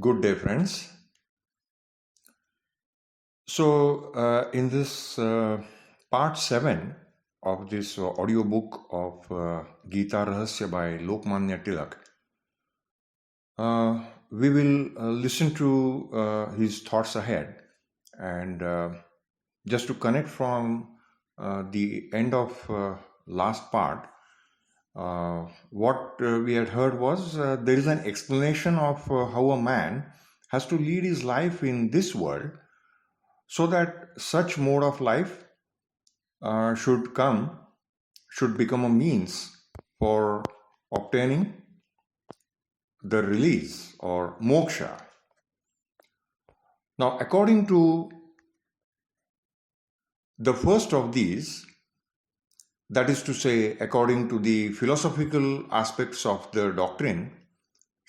Good day, friends. So, in this part 7 of this audiobook of Geeta Rahasya by Lokmanya Tilak, we will listen to his thoughts ahead. And just to connect from the end of last part, what we had heard was there is an explanation of how a man has to lead his life in this world so that such mode of life should become a means for obtaining the release or moksha. Now, according to the first of these, that is to say, according to the philosophical aspects of the doctrine,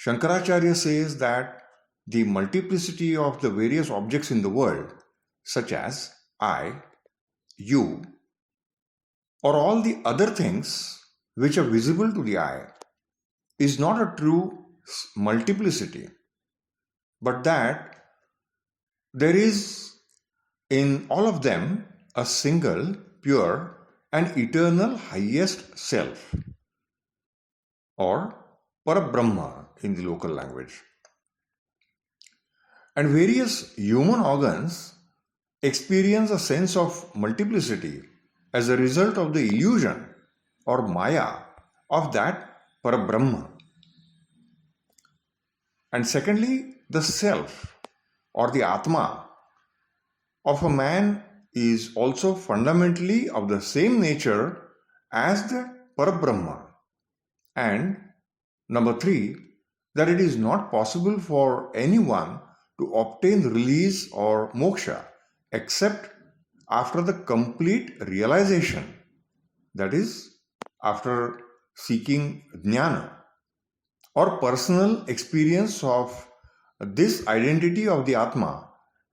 Shankaracharya says that the multiplicity of the various objects in the world, such as I, you, or all the other things which are visible to the eye, is not a true multiplicity, but that there is in all of them a single, pure, and eternal highest self, or Parabrahma in the local language. And various human organs experience a sense of multiplicity as a result of the illusion or maya of that Parabrahma. And secondly, the self or the Atma of a man is also fundamentally of the same nature as the Parabrahma. And number 3, that it is not possible for anyone to obtain release or moksha except after the complete realization, that is, after seeking jnana or personal experience of this identity of the Atma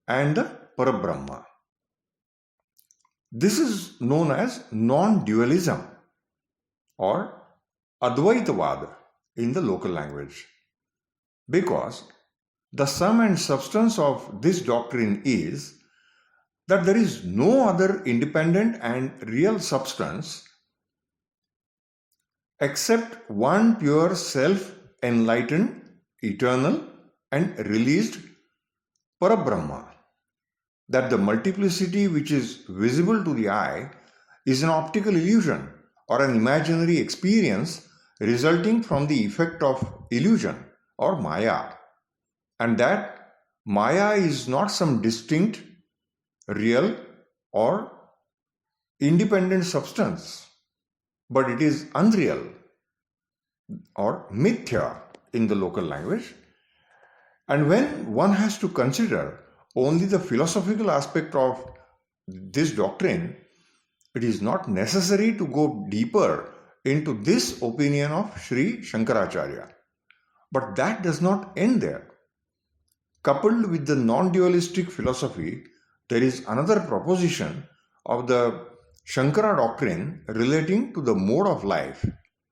and the Parabrahma. This is known as non-dualism or Advaitavad in the local language, because the sum and substance of this doctrine is that there is no other independent and real substance except one pure self-enlightened, eternal and released Parabrahma. That the multiplicity which is visible to the eye is an optical illusion or an imaginary experience resulting from the effect of illusion or maya, and that maya is not some distinct, real or independent substance, but it is unreal or mithya in the local language. And when one has to consider only the philosophical aspect of this doctrine, it is not necessary to go deeper into this opinion of Sri Shankaracharya. But that does not end there. Coupled with the non-dualistic philosophy, there is another proposition of the Shankara doctrine relating to the mode of life,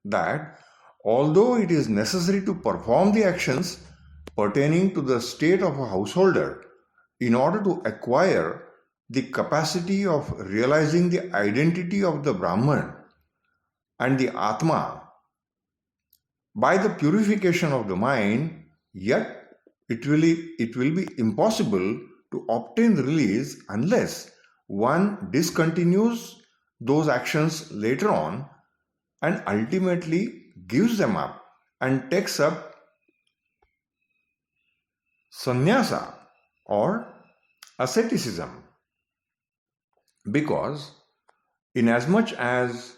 that although it is necessary to perform the actions pertaining to the state of a householder in order to acquire the capacity of realizing the identity of the Brahman and the Atma by the purification of the mind, yet it will be impossible to obtain release unless one discontinues those actions later on and ultimately gives them up and takes up sannyasa or asceticism. Because inasmuch as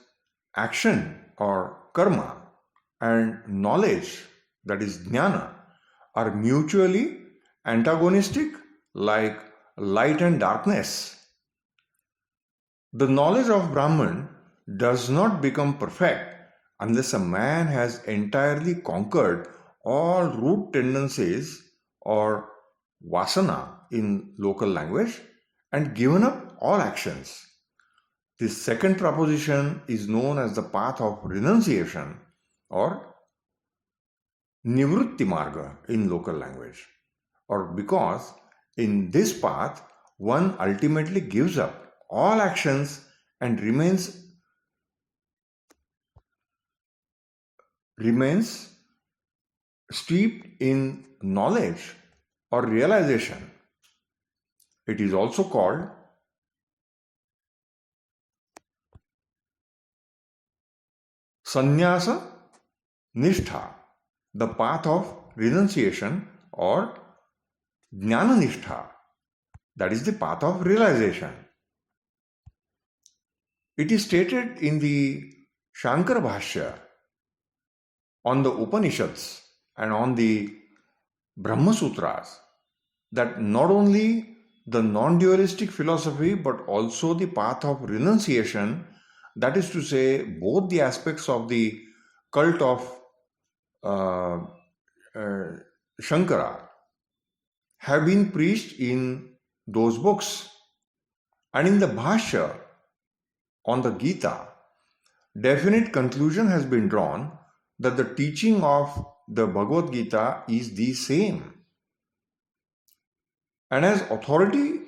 action or karma and knowledge, that is jnana, are mutually antagonistic like light and darkness, the knowledge of Brahman does not become perfect unless a man has entirely conquered all root tendencies or vasana in local language and given up all actions. This second proposition is known as the path of renunciation or nivrutti marga in local language. or because in this path one ultimately gives up all actions and remains steeped in knowledge or realization. It is also called sannyasa nishtha, the path of renunciation, or jnana nishtha, that is the path of realization. It is stated in the Shankara Bhashya on the Upanishads and on the Brahma Sutras that not only the non-dualistic philosophy but also the path of renunciation, that is to say both the aspects of the cult of Shankara, have been preached in those books. And in the Bhashya on the Gita, definite conclusion has been drawn that the teaching of the Bhagavad Gita is the same. And as authority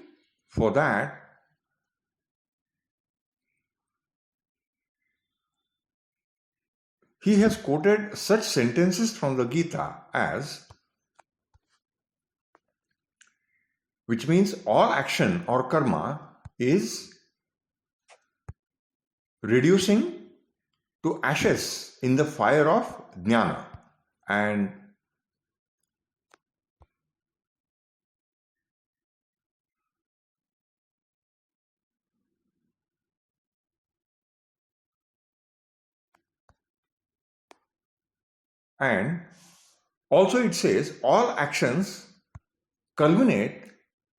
for that, he has quoted such sentences from the Gita as, which means all action or karma is reducing to ashes in the fire of jnana, and also it says all actions culminate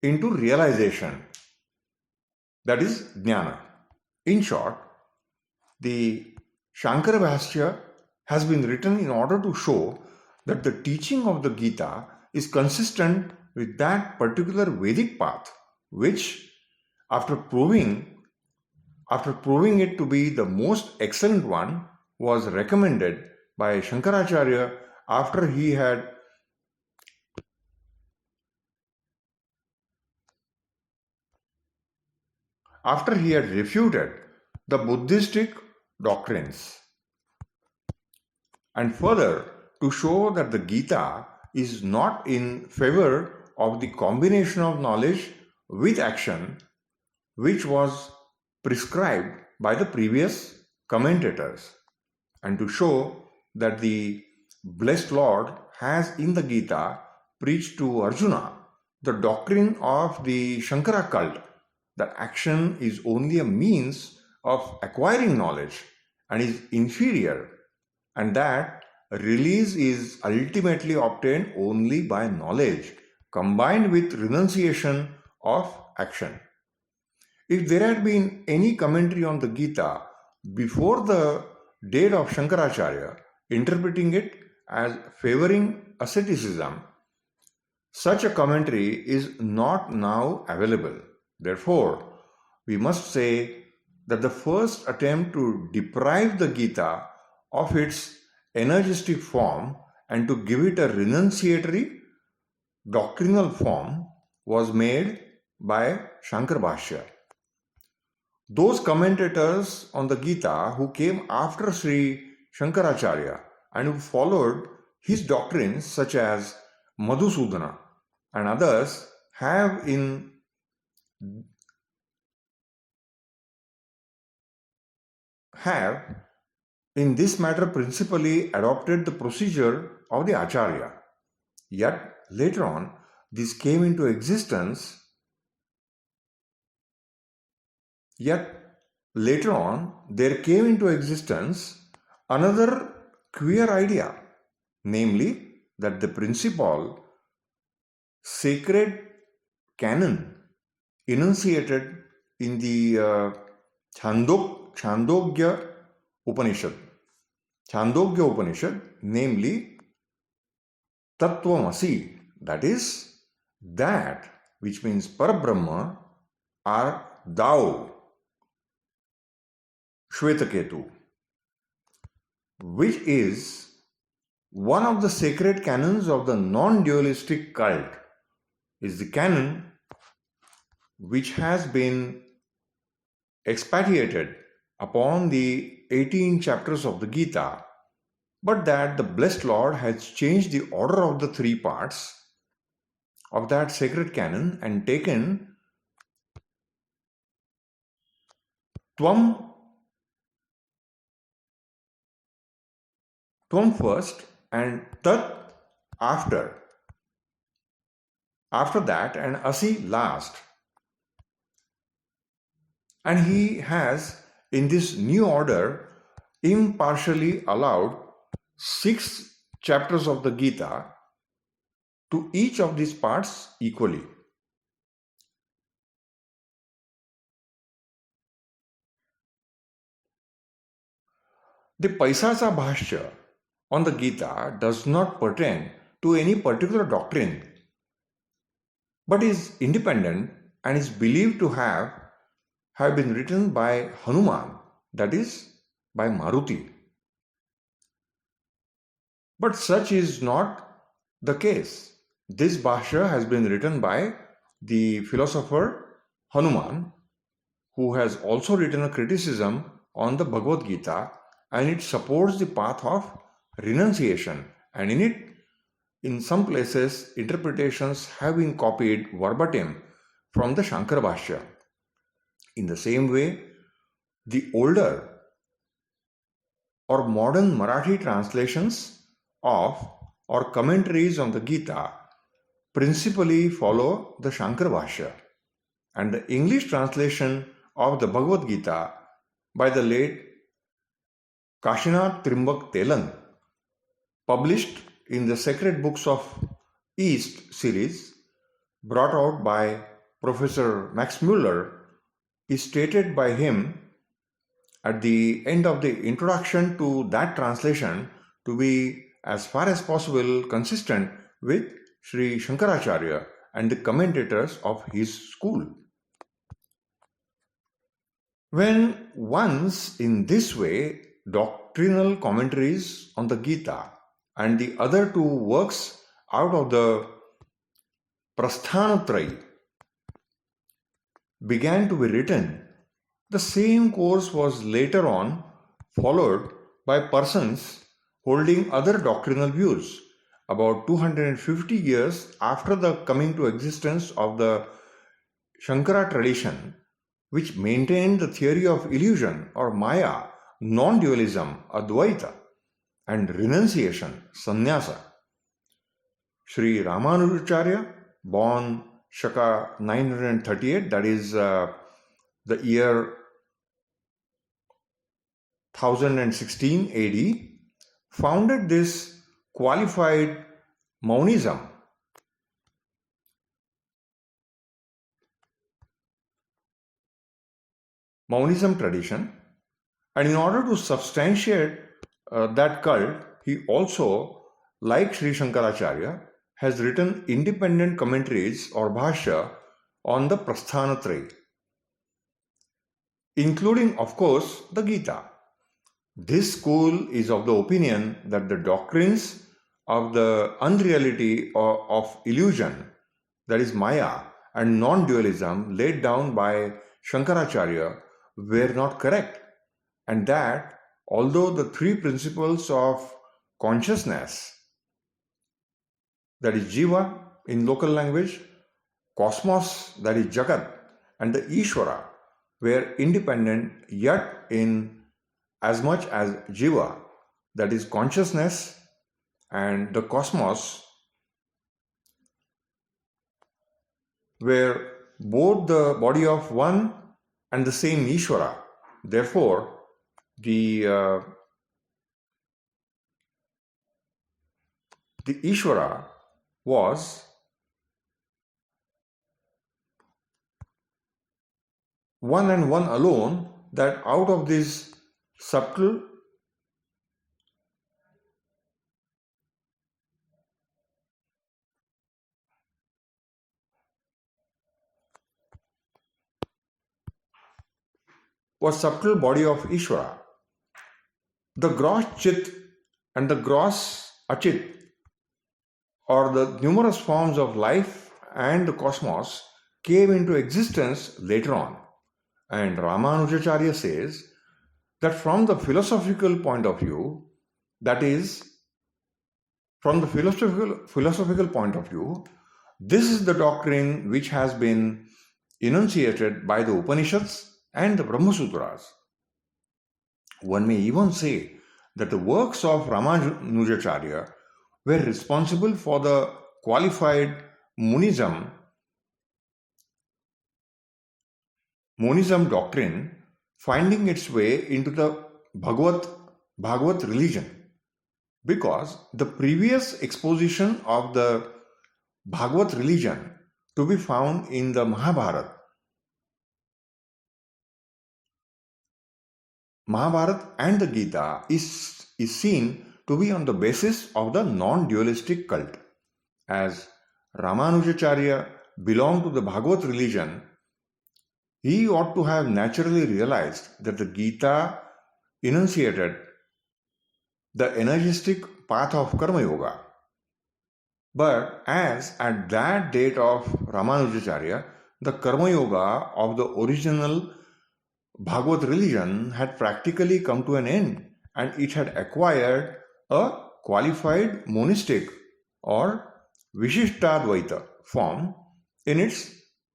into realization, that is jnana. In short, the Shankara Bhashya has been written in order to show that the teaching of the Gita is consistent with that particular Vedic path, which after proving it to be the most excellent one, was recommended by Shankaracharya after he had refuted the Buddhistic doctrines. And further, to show that the Gita is not in favor of the combination of knowledge with action, which was prescribed by the previous commentators, and to show that the blessed Lord has in the Gita preached to Arjuna the doctrine of the Shankara cult, that action is only a means of acquiring knowledge and is inferior, and that release is ultimately obtained only by knowledge combined with renunciation of action. If there had been any commentary on the Gita before the date of Shankaracharya interpreting it as favoring asceticism, such a commentary is not now available. Therefore, we must say that the first attempt to deprive the Gita of its energistic form and to give it a renunciatory doctrinal form was made by Shankara Bhashya. Those commentators on the Gita who came after Sri Shankaracharya and who followed his doctrines, such as Madhusudana and others, have in this matter principally adopted the procedure of the Acharya. Yet later on, this came into existence. There came into existence another queer idea, namely that the principal sacred canon enunciated in the Chandogya Upanishad, namely Tattvamasi, that is, that which means Parabrahma, are thou, Shvetaketu, which is one of the sacred canons of the non-dualistic cult, is the canon which has been expatiated upon the 18 chapters of the Gita, but that the blessed Lord has changed the order of the three parts of that sacred canon and taken Tvam first and Tat after. After that and Asi last. And he has, in this new order, impartially allowed 6 chapters of the Gita to each of these parts equally. The Paisasa Bhashya on the Gita does not pertain to any particular doctrine, but is independent and is believed to have been written by Hanuman, that is, by Maruti. But such is not the case. This Bhashya has been written by the philosopher Hanuman, who has also written a criticism on the Bhagavad Gita, and it supports the path of renunciation, and in it, in some places, interpretations have been copied verbatim from the Shankara Bhashya. In the same way, the older or modern Marathi translations of or commentaries on the Gita principally follow the Shankara Bhashya, and the English translation of the Bhagavad Gita by the late Kashinath Trimbak Telan, published in the Sacred Books of East series, brought out by Professor Max Muller, is stated by him at the end of the introduction to that translation to be as far as possible consistent with Sri Shankaracharya and the commentators of his school. When once in this way doctrinal commentaries on the Gita and the other 2 works out of the Prasthanatraya began to be written, the same course was later on followed by persons holding other doctrinal views about 250 years after the coming to existence of the Shankara tradition, which maintained the theory of illusion or Maya, non-dualism, Advaita, and renunciation, sannyasa. Sri Ramanujacharya, born Shaka 938, that is the year 1016 AD, founded this qualified Maunism, tradition, and in order to substantiate that cult, he also, like Sri Shankaracharya, has written independent commentaries or bhashya on the Prasthanatraya, including, of course, the Gita. This school is of the opinion that the doctrines of the unreality of illusion, that is Maya, and non-dualism laid down by Shankaracharya were not correct, and that although the 3 principles of consciousness, that is Jiva in local language, cosmos, that is Jagat, and the Ishvara were independent, yet in as much as Jiva, that is consciousness, and the cosmos were both the body of one and the same Ishvara. Therefore, the Ishvara was one and one alone, that out of this subtle body of Ishvara, the gross Chit and the gross Achit, or the numerous forms of life and the cosmos came into existence later on. And Ramanujacharya says that from the philosophical point of view, that is, from the philosophical point of view, this is the doctrine which has been enunciated by the Upanishads and the Brahma Sutras. One may even say that the works of Ramanujacharya were responsible for the qualified monism doctrine finding its way into the Bhagavad religion, because the previous exposition of the Bhagavad religion to be found in the Mahabharata and the Gita is seen to be on the basis of the non-dualistic cult. As Ramanujacharya belonged to the Bhagavad religion, he ought to have naturally realized that the Gita enunciated the energistic path of Karma Yoga. But as at that date of Ramanujacharya, the Karma Yoga of the original Bhagavad religion had practically come to an end, and it had acquired a qualified monistic or Vishishtadvaita form in its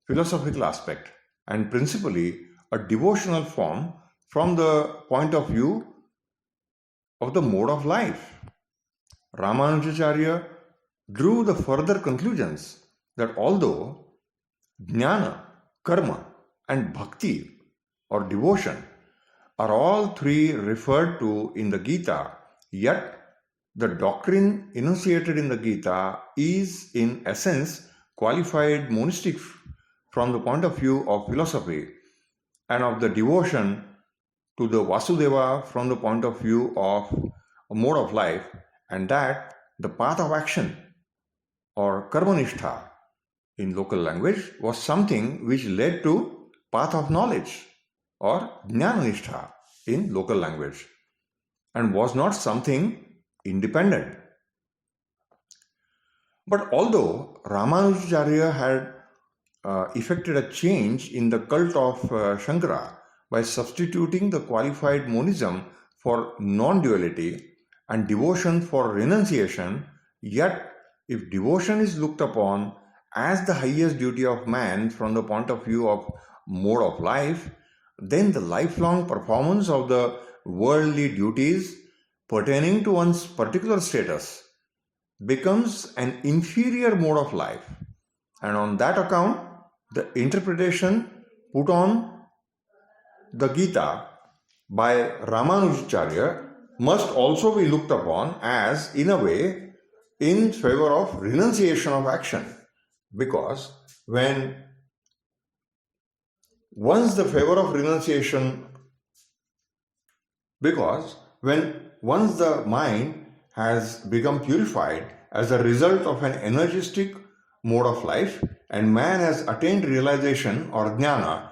philosophical aspect, and principally a devotional form from the point of view of the mode of life. Ramanujacharya drew the further conclusions that although jnana, karma, and bhakti or devotion are all three referred to in the Gita, yet the doctrine enunciated in the Gita is in essence qualified monistic from the point of view of philosophy, and of the devotion to the Vasudeva from the point of view of a mode of life, and that the path of action or karmanishtha in local language was something which led to path of knowledge or jnananishtha in local language, and was not something independent. But although Ramanujacharya had effected a change in the cult of Shankara by substituting the qualified monism for non-duality and devotion for renunciation, yet if devotion is looked upon as the highest duty of man from the point of view of mode of life, then the lifelong performance of the worldly duties pertaining to one's particular status becomes an inferior mode of life, and on that account the interpretation put on the Gita by Ramanujacharya must also be looked upon as, in a way, in favor of renunciation of action, because when once the mind has become purified as a result of an energistic mode of life, and man has attained realization or jnana,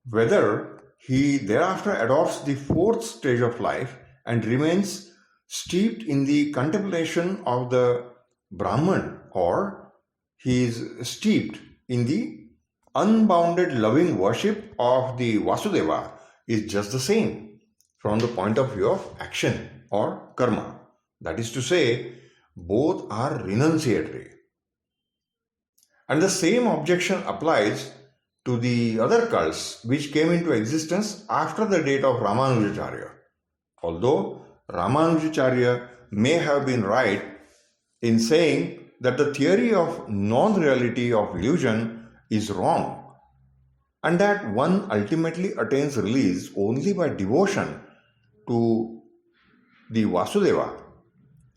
whether he thereafter adopts the fourth stage of life and remains steeped in the contemplation of the Brahman, or he is steeped in the unbounded loving worship of the Vasudeva, is just the same from the point of view of action or karma. That is to say, both are renunciatory. And the same objection applies to the other cults which came into existence after the date of Ramanujacharya. Although Ramanujacharya may have been right in saying that the theory of non-reality of illusion is wrong, and that one ultimately attains release only by devotion to the Vasudeva,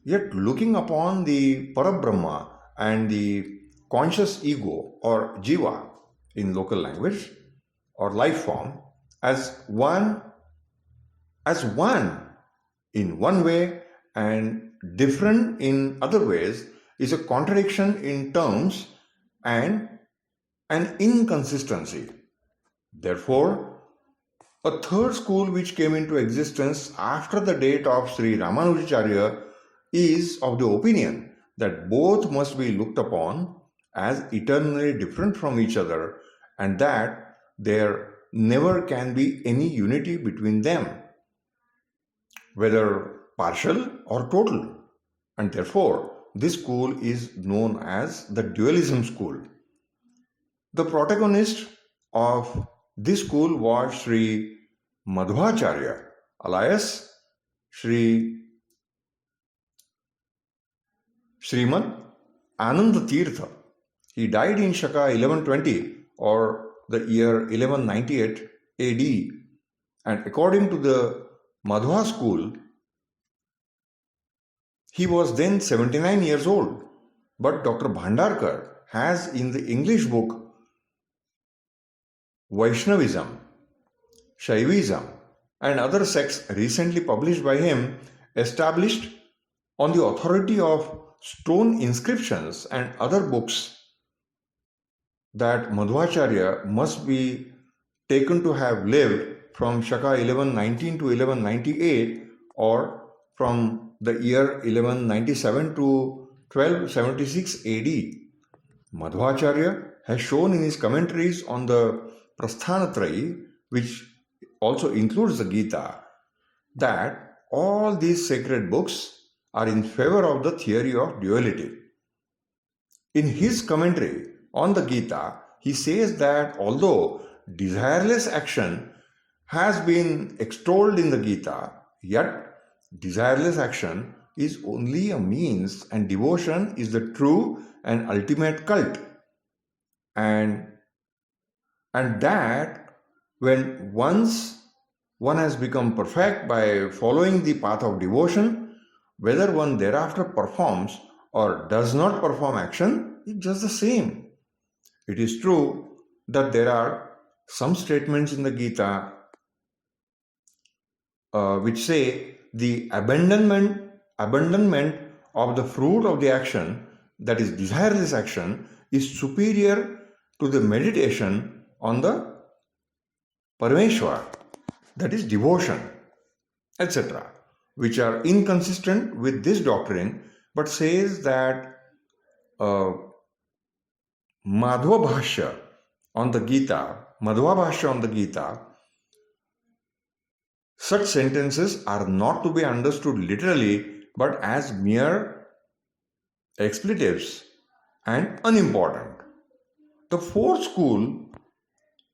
yet looking upon the Parabrahma and the conscious ego or jiva in local language or life form as one in one way and different in other ways is a contradiction in terms and an inconsistency. Therefore, a third school which came into existence after the date of Sri Ramanujacharya is of the opinion that both must be looked upon as eternally different from each other, and that there never can be any unity between them, whether partial or total. And therefore, this school is known as the dualism school. The protagonist of this school was Sri Madhvacharya, alias Srimad Ananda Tirtha. He died in Shaka 1120 or the year 1198 AD, and according to the Madhva school, he was then 79 years old. But Dr. Bhandarkar has in the English book Vaishnavism, Shaivism, and other sects recently published by him established on the authority of stone inscriptions and other books that Madhvacharya must be taken to have lived from Shaka 1119 to 1198 or from the year 1197 to 1276 AD. Madhvacharya has shown in his commentaries on the Prasthanatrayi, which also includes the Gita, that all these sacred books are in favor of the theory of duality. In his commentary on the Gita, he says that although desireless action has been extolled in the Gita, yet desireless action is only a means and devotion is the true and ultimate cult. And that when once one has become perfect by following the path of devotion, whether one thereafter performs or does not perform action is just the same. It is true that there are some statements in the Gita which say the abandonment of the fruit of the action, that is desireless action, is superior to the meditation on the Parameshwar, that is devotion, etc., which are inconsistent with this doctrine, but says that Madhva Bhashya on the Gita, such sentences are not to be understood literally but as mere expletives and unimportant. The fourth school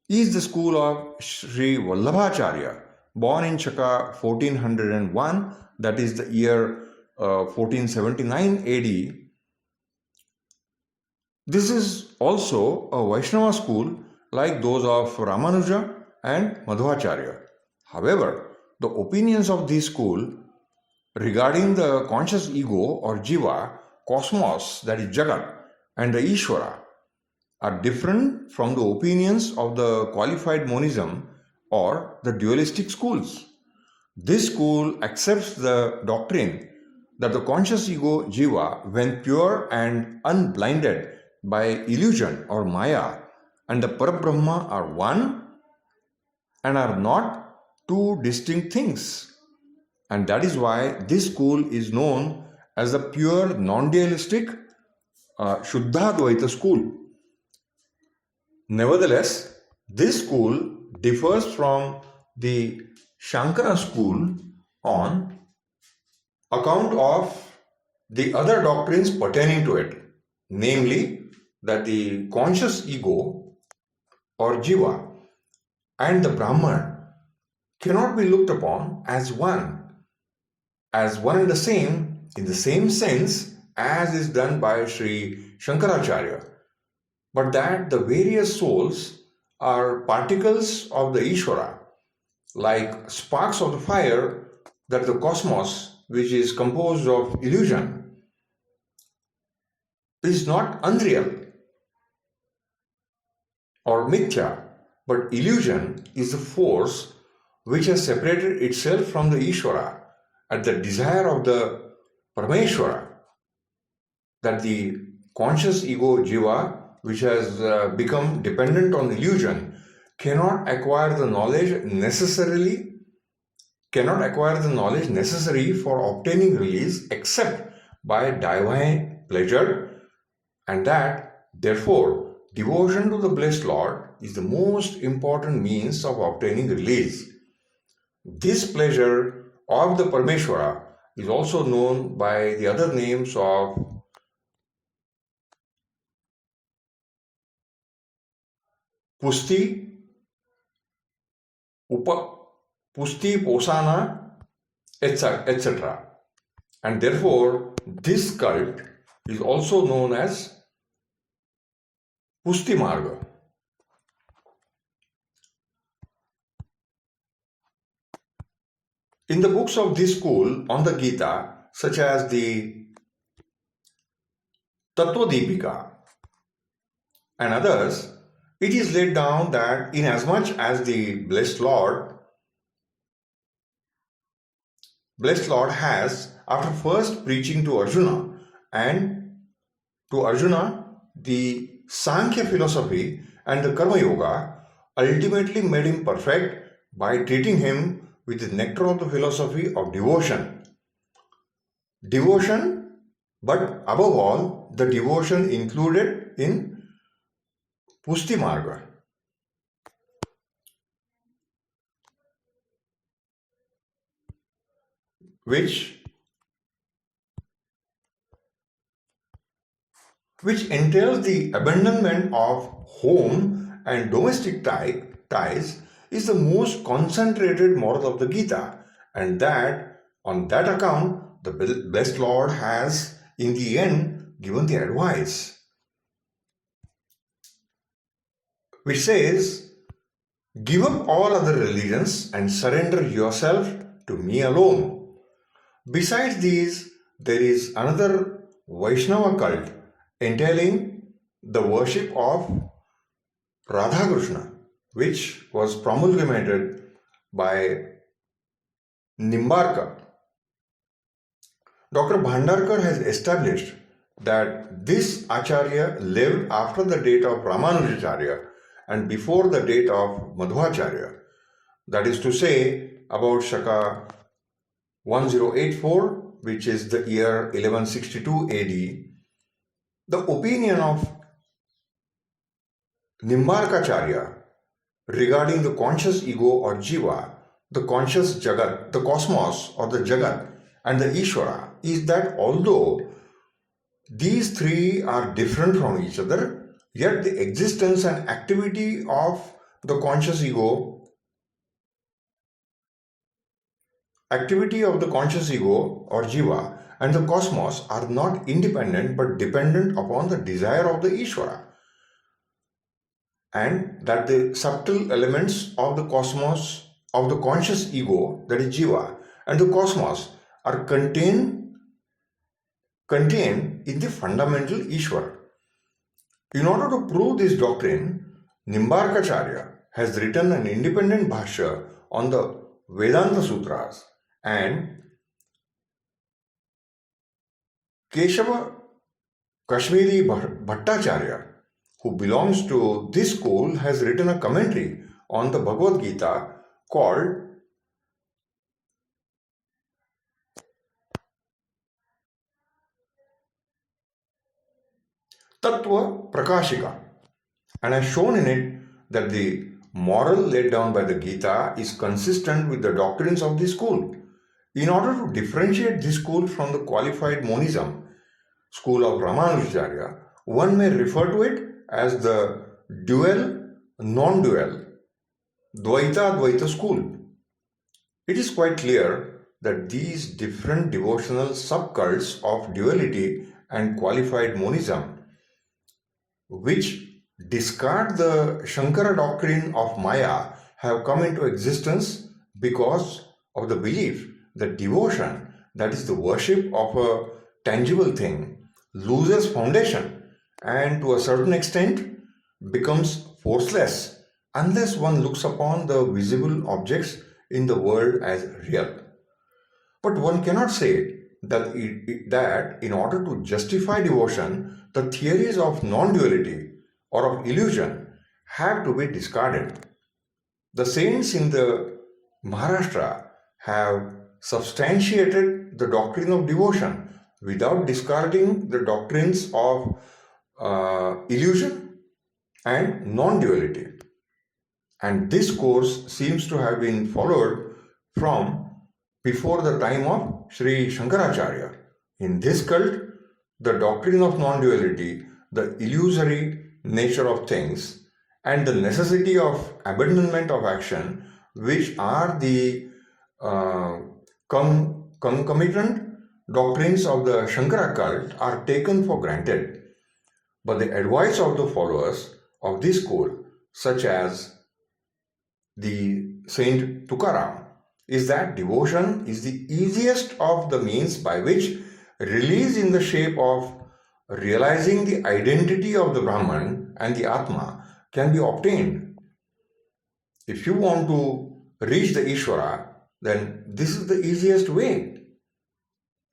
is the school of Sri Vallabhacharya, born in Shaka 1401, that is the year 1479 AD. This is also a Vaishnava school like those of Ramanuja and Madhvacharya. However, the opinions of this school regarding the conscious ego or jiva, cosmos, that is Jagat, and the Ishvara are different from the opinions of the qualified monism or the dualistic schools. This school accepts the doctrine that the conscious ego jiva, when pure and unblinded by illusion or maya, and the Parabrahma are one and are not two distinct things. And that is why this school is known as the pure non-dualistic Shuddhadvaita school. Nevertheless, this school differs from the Shankara school on account of the other doctrines pertaining to it, namely that the conscious ego or jiva and the Brahman cannot be looked upon as one and the same in the same sense as is done by Sri Shankaracharya, but that the various souls are particles of the Ishvara, like sparks of the fire, that the cosmos, which is composed of illusion, is not unreal or mithya, but illusion is the force which has separated itself from the Ishvara at the desire of the Parameshwara, that the conscious ego jiva, which has become dependent on illusion, cannot acquire the knowledge necessary for obtaining release except by divine pleasure, and that Therefore, devotion to the blessed Lord is the most important means of obtaining release. This pleasure of the Parmeshwara is also known by the other names of Pusti, Pusti, Posana, etc. And therefore, this cult is also known as Pusti Marga. In the books of this school on the Gita, such as the Tattva-deepika and others, it is laid down that inasmuch as the blessed Lord has, after first preaching to Arjuna the Sankhya philosophy and the Karma Yoga, ultimately made him perfect by treating him with the nectar of the philosophy of devotion. Devotion, but above all, the devotion included in Pusti Marga. Which entails the abandonment of home and domestic ties, is the most concentrated moral of the Gita, and that on that account the blessed Lord has in the end given the advice, which says, "Give up all other religions and surrender yourself to me alone." Besides these, there is another Vaishnava cult entailing the worship of Radha Krishna, which was promulgated by Nimbarka. Dr. Bhandarkar has established that this Acharya lived after the date of Ramanujacharya and before the date of Madhvacharya, that is to say, about Shaka 1084, which is the year 1162 AD. The opinion of Nimbarkacharya regarding the conscious ego or jiva, the conscious jagat, the cosmos or the jagat, and the Ishvara is that although these three are different from each other, yet the existence and activity of the conscious ego or jiva and the cosmos are not independent but dependent upon the desire of the Ishvara, and that the subtle elements of the cosmos, of the conscious ego, that is jiva, and the cosmos are contained in the fundamental Ishvara. In order to prove this doctrine, Nimbarkacharya has written an independent bhashya on the Vedanta Sutras, and Keshava Kashmiri Bhattacharya, who belongs to this school, has written a commentary on the Bhagavad Gita called Tattva Prakashika, and has shown in it that the moral laid down by the Gita is consistent with the doctrines of this school. In order to differentiate this school from the qualified monism, school of Ramanujacharya, one may refer to it as the dual, non-dual, Dvaita school. It is quite clear that these different devotional subcults of duality and qualified monism, which discard the Shankara doctrine of Maya, have come into existence because of the belief that devotion, that is the worship of a tangible thing, loses foundation and to a certain extent becomes forceless unless one looks upon the visible objects in the world as real. But one cannot say that in order to justify devotion, the theories of non-duality or of illusion have to be discarded. The saints in the Maharashtra have substantiated the doctrine of devotion without discarding the doctrines of illusion and non-duality. And this course seems to have been followed from before the time of Sri Shankaracharya. In this cult, the doctrine of non-duality, the illusory nature of things, and the necessity of abandonment of action, which are the concomitant doctrines of the Shankara cult, are taken for granted. But the advice of the followers of this school, such as the Saint Tukaram, is that devotion is the easiest of the means by which release in the shape of realizing the identity of the Brahman and the Atma can be obtained. If you want to reach the Ishvara, then this is the easiest way.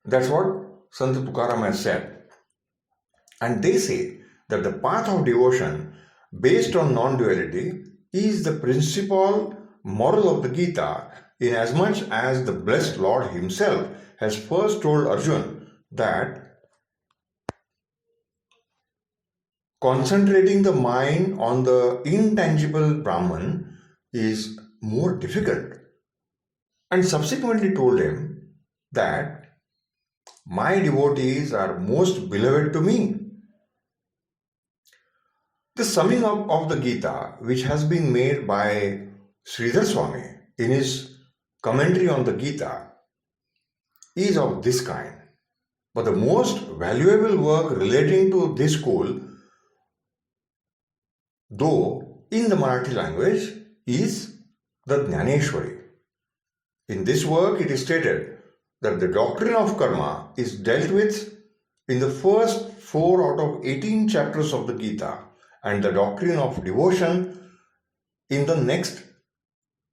That's what Sant Tukaram has said. And they say that the path of devotion based on non-duality is the principal moral of the Gita, inasmuch as the blessed Lord himself has first told Arjuna that concentrating the mind on the intangible Brahman is more difficult, and subsequently told him that my devotees are most beloved to me. The summing up of the Gita, which has been made by Sridhar Swami in his commentary on the Gita, is of this kind. But the most valuable work relating to this school, though in the Marathi language, is the Jnaneshwari. In this work, it is stated that the doctrine of karma is dealt with in the first 4 out of 18 chapters of the Gita, and the doctrine of devotion in the next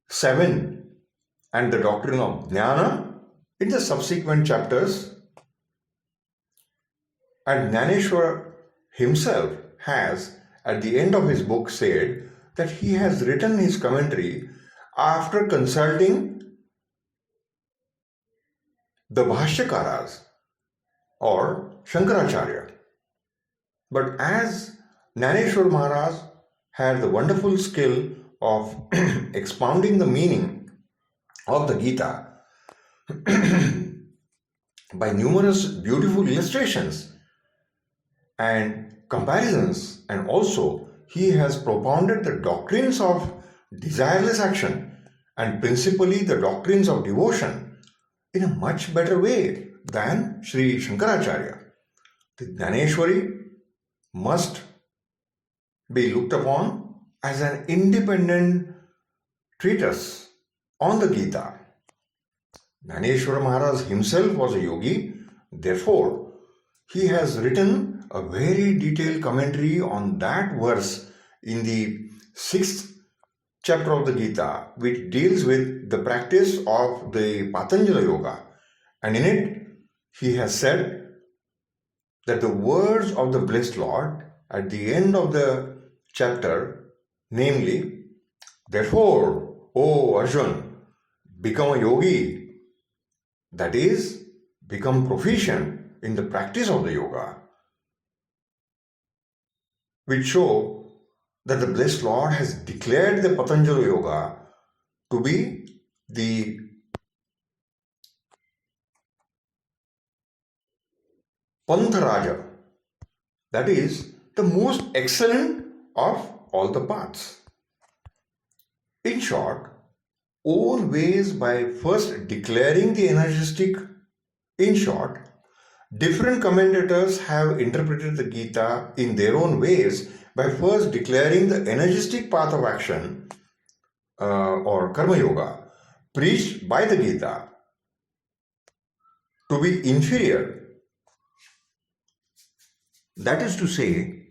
7, and the doctrine of jnana in the subsequent chapters. And Jnaneshwar himself has, at the end of his book, said that he has written his commentary after consulting the Bhashyakaras or Shankaracharya. But as Jnaneshwar Maharaj had the wonderful skill of expounding the meaning of the Gita by numerous beautiful illustrations and comparisons, and also he has propounded the doctrines of desireless action and principally the doctrines of devotion in a much better way than Sri Shankaracharya. The Jnaneshwari must be looked upon as an independent treatise on the Gita. Jnaneshwar Maharaj himself was a yogi, therefore he has written a very detailed commentary on that verse in the 6th chapter of the Gita, which deals with the practice of the Patanjali Yoga. And in it, he has said that the words of the blessed Lord at the end of the chapter, namely, therefore, O Arjuna, become a yogi, that is, become proficient in the practice of the yoga, which show that the blessed Lord has declared the Patanjali Yoga to be the Pantharaja, that is, the most excellent of all the paths. In short, own ways by first declaring the energetic. In short, different commentators have interpreted the Gita in their own ways by first declaring the energetic path of action or Karma Yoga preached by the Gita to be inferior. That is to say,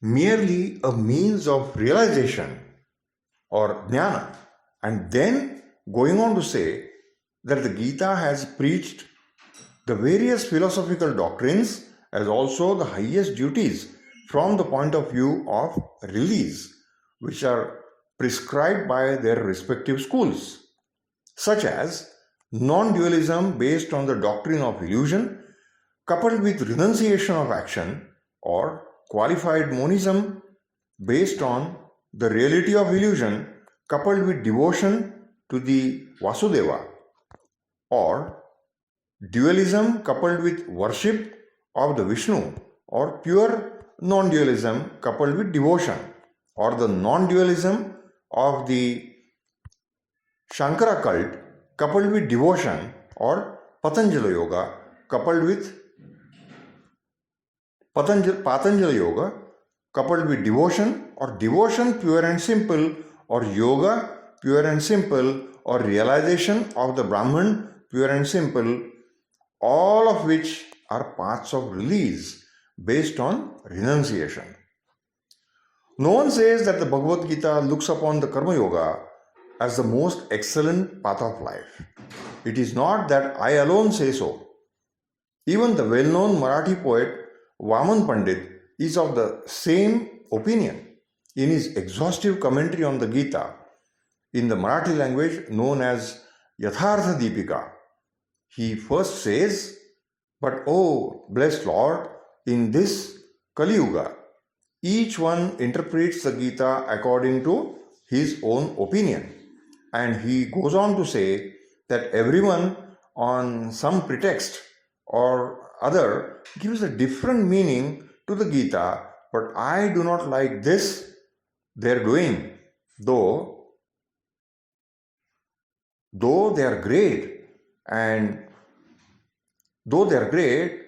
merely a means of realization or jnana, and then going on to say that the Gita has preached the various philosophical doctrines as also the highest duties from the point of view of release, which are prescribed by their respective schools, such as non-dualism based on the doctrine of illusion, coupled with renunciation of action, or qualified monism based on the reality of illusion coupled with devotion to the Vasudeva, or dualism coupled with worship of the Vishnu, or pure non-dualism coupled with devotion, or the non-dualism of the Shankara cult coupled with devotion, or Patanjali Yoga coupled with Patanjali Yoga coupled with devotion, or devotion pure and simple, or yoga pure and simple, or realization of the Brahman pure and simple, all of which are paths of release based on renunciation. No one says that the Bhagavad Gita looks upon the Karma Yoga as the most excellent path of life. It is not that I alone say so. Even the well-known Marathi poet Vaman Pandit is of the same opinion. In his exhaustive commentary on the Gita, in the Marathi language known as Yathartha Deepika, he first says, "But oh, blessed Lord, in this Kali Yuga, each one interprets the Gita according to his own opinion." And he goes on to say that everyone on some pretext or other gives a different meaning to the Gita, but I do not like this they're doing, though they are great. And though they are great,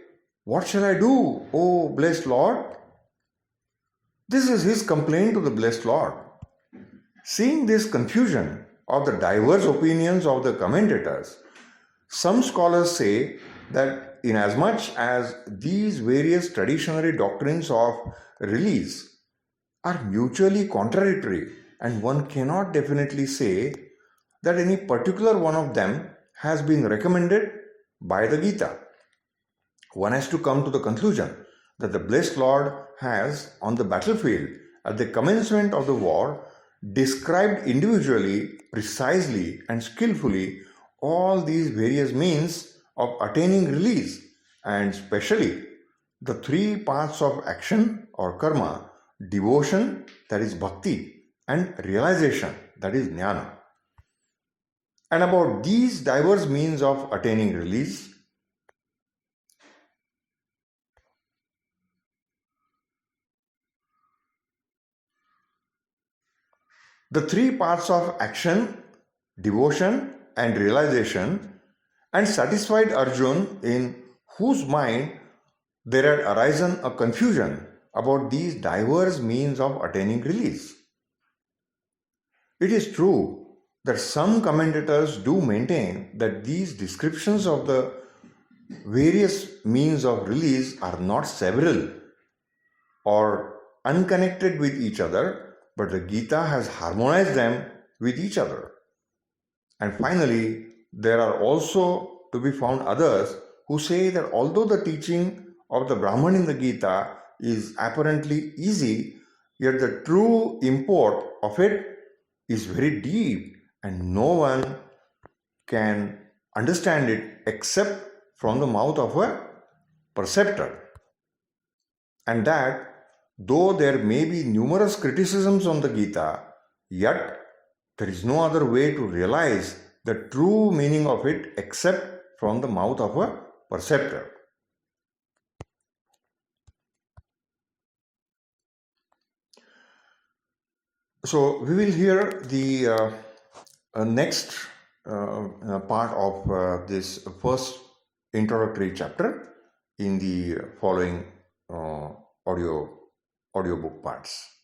what shall I do, O blessed Lord? This is his complaint to the blessed Lord. Seeing this confusion of the diverse opinions of the commentators, some scholars say that inasmuch as these various traditionary doctrines of release are mutually contradictory, and one cannot definitely say that any particular one of them has been recommended by the Gita, one has to come to the conclusion that the blessed Lord has, on the battlefield at the commencement of the war, described individually, precisely, and skillfully all these various means of attaining release, and specially the three paths of action or karma: devotion, that is bhakti, and realization, that is jnana. And about these diverse means of attaining release, the three paths of action, devotion, and realization, and satisfied Arjun, in whose mind there had arisen a confusion about these diverse means of attaining release. It is true that some commentators do maintain that these descriptions of the various means of release are not several or unconnected with each other, but the Gita has harmonized them with each other. And finally, there are also to be found others who say that although the teaching of the Brahman in the Gita is apparently easy, yet the true import of it is very deep, and no one can understand it except from the mouth of a perceptor. And that though there may be numerous criticisms on the Gita, yet there is no other way to realize the true meaning of it except from the mouth of a perceptor. So we will hear the next part of this first introductory chapter in the following audiobook parts.